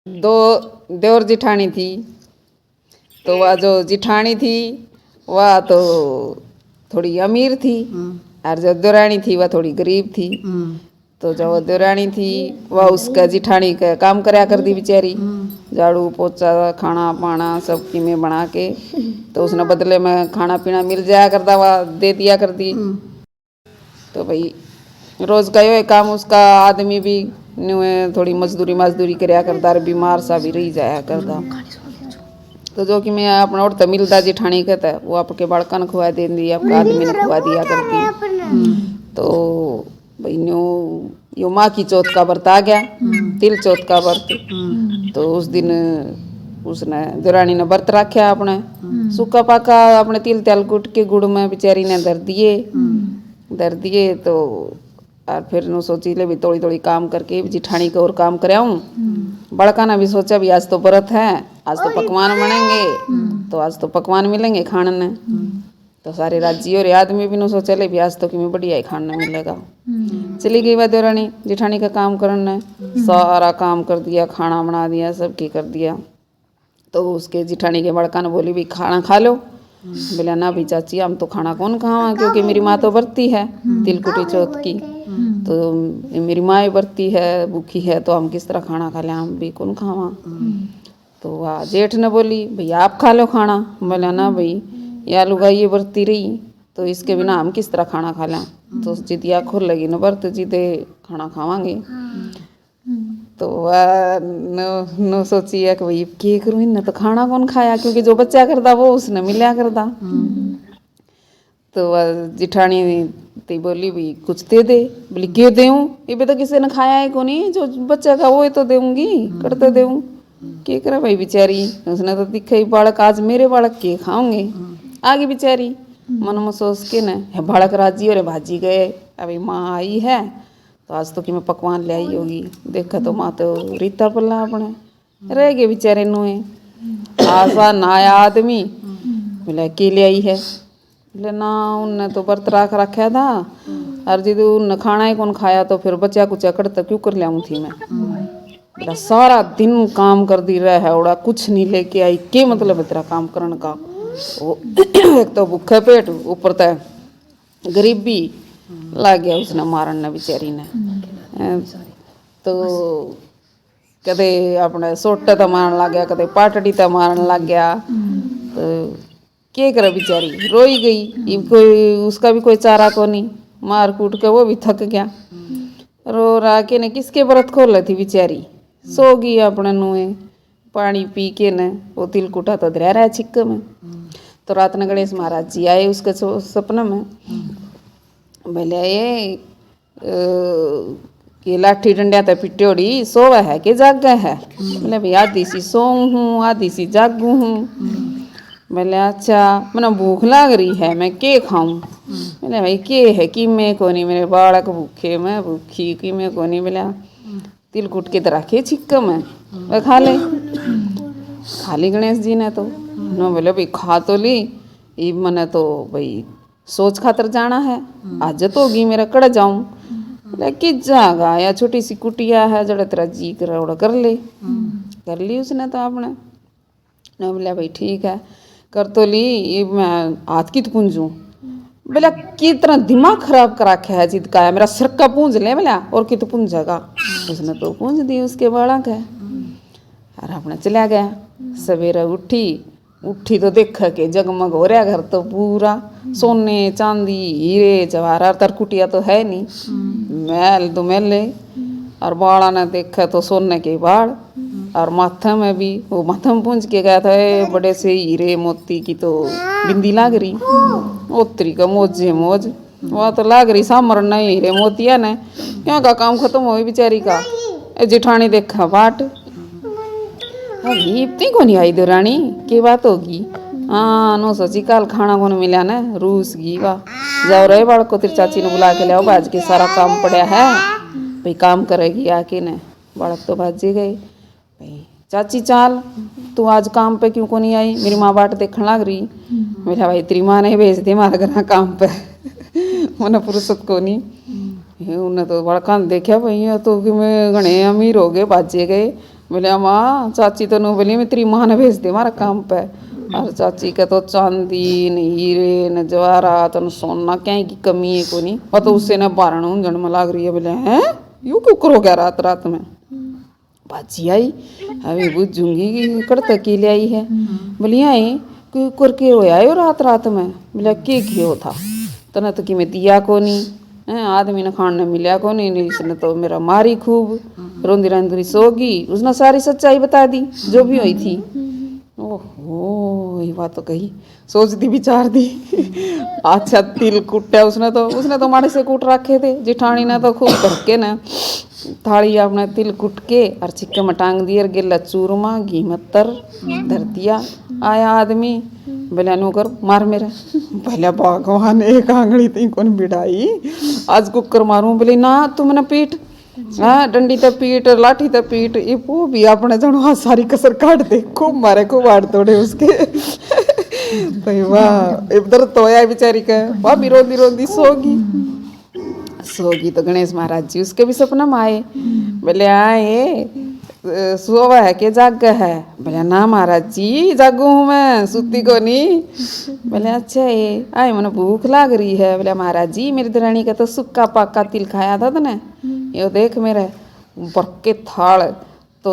दो देवर जिठानी थी। तो वह जो जिठानी थी वह तो थोड़ी अमीर थी और जो देवरानी थी वह थोड़ी गरीब थी। तो जो देवरानी थी वह उसका जिठानी का काम कराया कर दी बेचारी, झाड़ू पोछा खाना पाना सब की में बना के। तो उसने बदले में खाना पीना मिल जाया करता, वह दे दिया करती। तो भाई रोज का ये काम उसका आदमी भी थोड़ी मजदूरी कराया करता, बीमार सा भी रही जाया करता। तो जो कि मैं अपना और मिलता जिठानी कहता वो आपके बड़कन खुआ दे दी, आपके आदमी ने खुआ दिया करती। तो भाई न्यू यो माँ की चौथ का व्रत आ गया, तिल चौथ का व्रत। तो उस दिन उसने देवरानी ने व्रत रखा अपने, सूखा पाका अपने तिल त्याल कूट के गुड़ में बेचारी ने धर दिए। तो और फिर नु सोची ले भी थोड़ी थोड़ी काम करके जिठानी को और काम कराऊं। बड़का ने भी सोचा भी आज तो व्रत है, आज तो पकवान बनेंगे, तो आज तो पकवान मिलेंगे खाने ने। तो सारे राज्य और आदमी भी नु सोचा ले भी आज तो कि मैं बढ़िया ही खाना मिलेगा। चली गई वह देवरानी जिठानी का काम करने, सारा काम कर दिया, खाना बना दिया, सब की कर दिया। तो उसके जिठानी के बड़का ने बोली भी खाना खा लो। बोला ना भी चाची हम तो खाना कौन खावा, क्योंकि मेरी माँ तो बरती है तिलकुटी चौथ की। तो मेरी माँ बरती है भूखी है, तो हम किस तरह खाना खा लें, हम भी कौन खावा। तो वह जेठ ने बोली भैया आप खा लो खाना। बोला ना भाई ये आलू ये बरती रही, तो इसके बिना हम किस तरह खाना खा लें। तो जिदिया खुर लगी न बरत जिदे खाना खावांगे। तो वह न सोची है कि भाई क्या करूँ, इन्हें तो खाना कौन खाया, क्योंकि जो बच्चा करता वो उसने मिला करता। तो वह जिठानी ती बोली भी कुछ दे दे। बोली क्यों देऊँ, ये भी तो किसी ने खाया है को नहीं, जो बच्चा का वो तो देऊंगी, करते देऊँ। क्या करे भाई बेचारी, उसने तो दिखा ही बालक आज मेरे बालक के खाऊंगे। आगे बेचारी मन में सोच के न बालक राजी और भाजी गए। अभी माँ आई है तो आज तो कि मैं पकवान ले आई होगी। देखा तो माँ तो रीता पल्ला अपने रह गए बेचारे नुए। आशा नाया आदमी बोले के ले आई है। बोले ना उनने तो व्रत रख रखा था, और जिद उनने खाना ही कौन खाया, तो फिर बचा कुचा करता क्यों कर लिया थी मैं। बोला सारा दिन काम कर दी रहा है उड़ा, कुछ नहीं लेके आई, के मतलब है तेरा काम करने का। वो एक तो भूखे पेट, ऊपर तो गरीबी लग गया उसने मारन ने बेचारी ने। तो कदे अपने सोटे तो मारन लग गया, कदे पाटड़ी तो मारन लग गया। तो क्या करे बेचारी रोई गई, कोई उसका भी कोई चारा को नहीं, मार कूट के वो भी थक गया। रो रा के ने किसके व्रत खोल थी बेचारी, सो गई अपने नुए पानी पी के न। वो तिलकुटा तो धरा रहा है छिक्क में। तो रात ने गणेश महाराज जी आए उसके सपने में। बोले ये कि लाठी डंडिया तो पिट्योड़ी सोवा है कि जाग गए है। बोले भाई आधी सी सोऊं हूँ आधी सी जागू हूँ। बोले अच्छा मैंने भूख लाग रही है, मैं के खाऊं। बोले भाई के है कि मैं को नहीं, मेरे बालक भूखे मैं भूखी कि मैं को नहीं। बोला तिल कुट के तो रखे छिक्क में वह खा ली गणेश जी ने। तो न बोले भाई खा तो ली, ये मैंने तो भाई सोच खातर जाना है, आज तो होगी मेरा कड़ जाऊं। बोले कि जागा या छोटी सी कुटिया है जड़ा तेरा जी कर कर ली उसने तो अपने। न बोला भाई ठीक है कर तो ली, ये मैं हाथ की तो पूंजूं। बोला की तरह दिमाग खराब करा रखा है जिद का है, मेरा सिर का पूंज ले। बोला और की तो पूंजेगा। उसने तो पूंज दी उसके बालक है और अपने चला गया। सवेरे उठी तो देखा के जगमग हो रहा घर, तो पूरा सोने चांदी हीरे जवाहरात तर कुटिया तो है नहीं, मैल तो मैले। और बाड़ा ने देखा तो सोने के बाल, और माथा में भी वो माथा में पूंज के गया था बड़े से हीरे मोती की तो बिंदी लाग रही, ओतरी का मोजे मोज वह तो लाग रही सामर नहीं हीरे मोतिया ने। क्यों का काम खत्म हो बेचारी का। जिठानी देखा बाट अभी इतनी को नहीं आई देवरानी की बात होगी। हाँ नो सोची कल खाना को मिला ना, रूस गई वाह जाओ रहे बालक को तेरी चाची ने बुला के ले आओ, आज के सारा काम पड़ा है भाई काम करेगी आके ने। बालक तो भाजे गए भाई चाची चाल तू आज काम पे क्यों को नहीं आई, मेरी माँ बाट देखने लग रही। मेरा भाई तेरी माँ ने भेज दी हमारे घर काम पे मैंने फुर्सत को नहीं। उन्हें तो बड़का देखा भाई तो कि मैं घने अमीर हो गए भाजे गए, बोले माँ चाची तो नो बोली मैं तेरी माँ ने भेज दे हमारा काम पे। और चाची का तो चांदी न हीरे न जवाहरात न सोना क्या की कमी है को नहीं, वो तो उससे न बारण जन्म लाग रही है। बोले हैं यूँ क्यों करो क्या रात रात में। बाजी आई अभी बुझूंगी कि कड़ता की ले आई है। बोली आई क्यों करके होया है रात रात में। बोले के कियो था तना तो कि मैं दिया को नहीं है, आदमी ने खाने मिला को नहीं, इसने तो मेरा मारी खूब रोंदी रंदी सोगी। उसने सारी सच्चाई बता दी जो भी हुई थी। ओहो ये बात तो कही सोच दी विचार दी। अच्छा तिल कुटा उसने तो माड़े से कूट रखे थे। जिठानी ने तो खूब धक्के न थाली अपने तिल कुट के और छिक्के में टांग दिए, गिल्ला चूरमा घी मत्तर धर दिया। आया आदमी बोले नौकर मार मेरा। भले भगवान एक आंगली थी कौन बिड़ाई आज कुकर मारूं। बोले ना तुमने पीठ हाँ डंडी तो पीट लाठी तो पीट ये वो भी अपने जनो हाँ सारी कसर काट दे खूब मारे खूब हाड़ तोड़े उसके। भाई वाह इधर तोया बेचारी का वाह भी रोंदी रोंदी सोगी तो गणेश महाराज जी उसके भी सपना में आए। बोले आए सोवा है के जाग है। बोले ना महाराज जी जागू हूँ मैं सुती को नहीं। बोले अच्छा ये आए मैंने भूख लाग रही है। बोले महाराज जी मेरी दरानी का तो सुक्का पक्का तिल खाया था ना, ये देख मेरे बरके थाल तो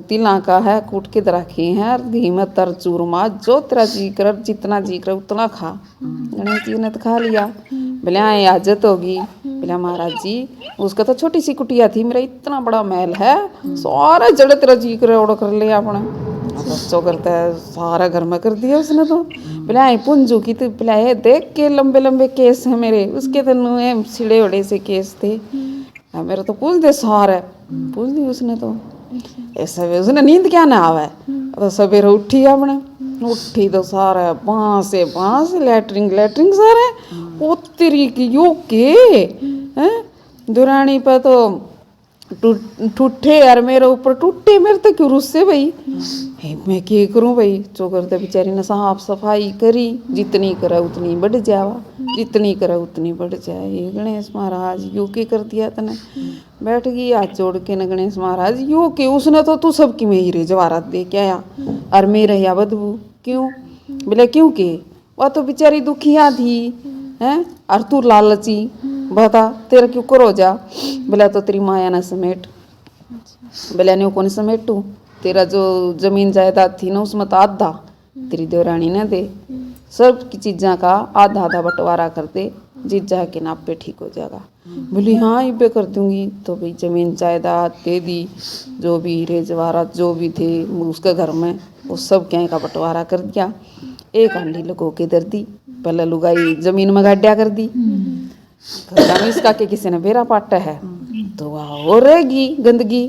तिला का है कूट के रखी है घी में तर चूरमा जो तेरा जी कर जितना जी कर उतना खा। गणेश जी ने तो खा लिया। बोले आए आजत होगी। बोले महाराज जी उसका तो छोटी सी कुटिया थी, मेरा इतना बड़ा महल है सारा जड़ तेरा जी कर ओढ़ कर लिया अपना बच्चों करता है सारा घर में कर दिया उसने तो। बोले आई पुंजू की तो बोले देख के लंबे लंबे केस है मेरे, उसके तो सिड़े उड़े से केस थे, मेरा तो पूछ दे सारा पूछ दी उसने तो। ऐसा उसने नींद क्या ना आवे तो सवेरे उठी अपने उठी तो सारा बांस लैटरिंग सारे पोतरी की यो के हैं दुरानी पे तो टूटे यार मेरे ऊपर टूटे मेरे तो क्यों रुस्से भाई। मैं क्या करूं भाई चोकर तो बेचारी ने साफ सफाई करी जितनी करा उतनी बढ़ जावा जितनी करा उतनी बढ़ जाए। ये गणेश महाराज यू के कर दिया तने बैठ गई हाथ जोड़ के न गणेश महाराज यू के उसने तो तू सबकी में हीरे जवाहरात दे के आया और मेरे या बदबू क्यों। बोले क्यों के वह तो बेचारी दुखिया थी हैं और तू लालची बता तेरा क्यों करो जा। बोला तो तेरी माया ना समेट। बोले नहीं कौन समेटू तेरा जो जमीन जायदाद थी ना उसमें तो आधा तेरी देवरानी ने दे सब की चीज़ा का आधा आधा बंटवारा कर दे जीजा के नाप पे ठीक हो जाएगा। बोली हाँ ये पे कर दूंगी। तो भाई जमीन जायदाद दे दी जो भी हीरे जवाहरात जो भी थे उसके घर में वो सब क्या का बंटवारा कर दिया। एक हांडी लगो के दर दी पहले लुगाई जमीन में गाड्या कर दी इसका के किसी ने बेरा पाटा है तो वह हो रहेगी गंदगी।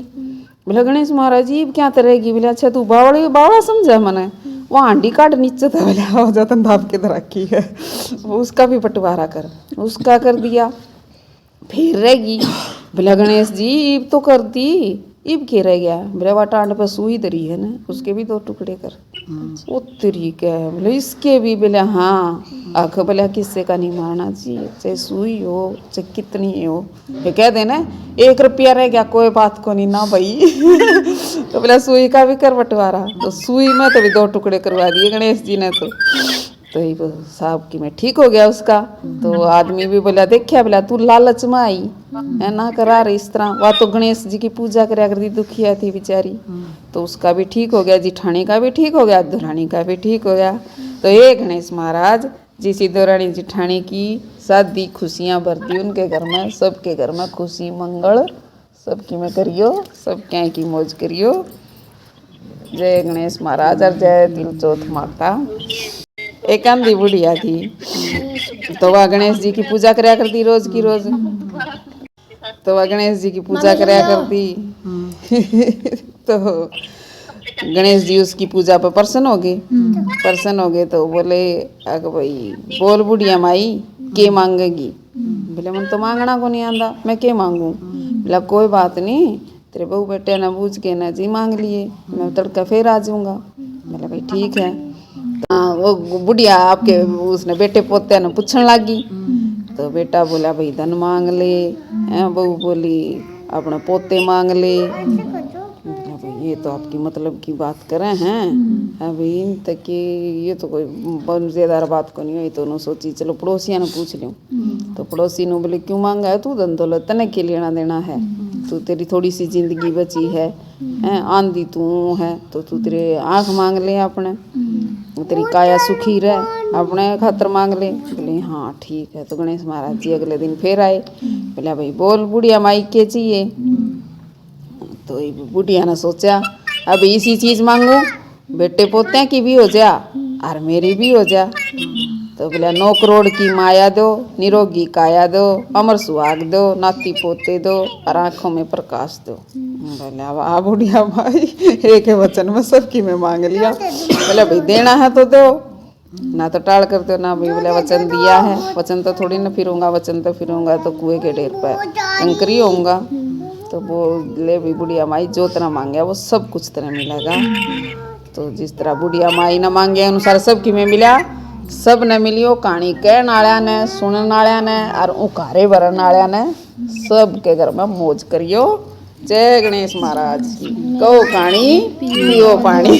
बोले गणेश महाराज जी क्या तरेगी। बोले अच्छा तू बावड़ा समझा मैंने वो हांडी काट नीचे था। बोले हो जाता धाप के रखी है उसका भी बंटवारा कर उसका कर दिया फिर रहेगी। बोले गणेश जी ईब तो कर दी ईब के रह गया। बोले वह टांड पर सुई दरी है ना उसके भी 2 टुकड़े कर वो तरीका है। बोले इसके भी। बोले हाँ आख बोले किससे का नहीं मारना चाहिए चाहे सुई हो चाहे कितनी हो ये कह देना 1 रुपया रह गया कोई बात को नहीं ना भाई। तो बोले सुई का भी कर बंटवारा तो सुई में तो भी 2 टुकड़े करवा दिए गणेश जी ने तो ही साहब की में ठीक हो गया उसका। तो आदमी भी बोला देखिया बोला तू लालच में आई है ना करा रही इस तरह। वह तो गणेश जी की पूजा कराया करती दुखिया थी बेचारी तो उसका भी ठीक हो गया जिठानी का भी ठीक हो गया दुरानी का भी ठीक हो गया। तो ये गणेश महाराज जिसी दुरानी जिठानी की शादी खुशियाँ भरती उनके घर में सबके घर में खुशी मंगल सबकी में करियो सब क्या की मौज करियो। जय गणेश महाराज और जय तिल चौथ माता। एक आंधी बुढ़िया थी तो वह गणेश जी की पूजा कराया करती रोज की रोज। तो वह गणेश जी की पूजा कराया करती तो गणेश जी उसकी पूजा पर प्रसन्न हो गए तो बोले अग भाई बोल बुढ़िया माई के मांगेगी। बोले मन तो मांगना को नहीं आंदा मैं के मांगू। बोला कोई बात नहीं तेरे बहू बेटे ना बूझ के ना जी मांग लिए मैं तड़का फिर आ जाऊंगा। बोला भाई ठीक है। वो बुढ़िया आपके उसने बेटे पोते ने पूछने लगी तो बेटा बोला भाई धन मांग ले बहू बोली अपने पोते मांग ले। बोला भाई ये तो आपकी मतलब की बात करें हैं अभी इन तक कि ये तो कोई मजेदार बात को नहीं हुई। तो उन्होंने सोची चलो पड़ोसिया ने पूछ लूँ। तो पड़ोसी ने बोले क्यों मांगा है तू धन दौलत तने के लेना देना है, तू तेरी थोड़ी सी जिंदगी बची है, हैं आंधी तू है तो तू तेरे आँख मांग ले अपने, तेरी काया सुखी रहे अपने खातर मांग ले। बोले हाँ ठीक है। तो गणेश महाराज जी अगले दिन फिर आए। बोला भाई बोल बुढ़िया माई के चाहिए। तो बुढ़िया ने सोचा अब इसी चीज़ मांगू, बेटे पोते की भी हो जा और मेरी भी हो जा। तो बोला 9 करोड़ की माया दो, निरोगी काया दो, अमर सुहाग दो, नाती पोते दो और आँखों में प्रकाश दो। बोला वाह बुढ़िया भाई, एक वचन में सबकी में मांग लिया। बोला भाई देना है तो दो, ना तो टाल कर दो ना। भाई बोला वचन दिया है, वचन तो थोड़ी ना फिरूंगा, वचन तो फिरूंगा तो कुएं के ढेर पर कंकरी होऊंगा। तो वो ले भी बुढ़िया माई जो तरह मांगे वो सब कुछ तरह मिलेगा। तो जिस तरह बुढ़िया माई ने मांगे अनुसार सबकी में मिला, सब ने मिलियो। कहानी कहने वाला ने, सुनने वाला ने और उकारे भरने वाला ने सब के घर में मौज करियो। जय गणेश महाराज की। कहो कहानी पियो पानी।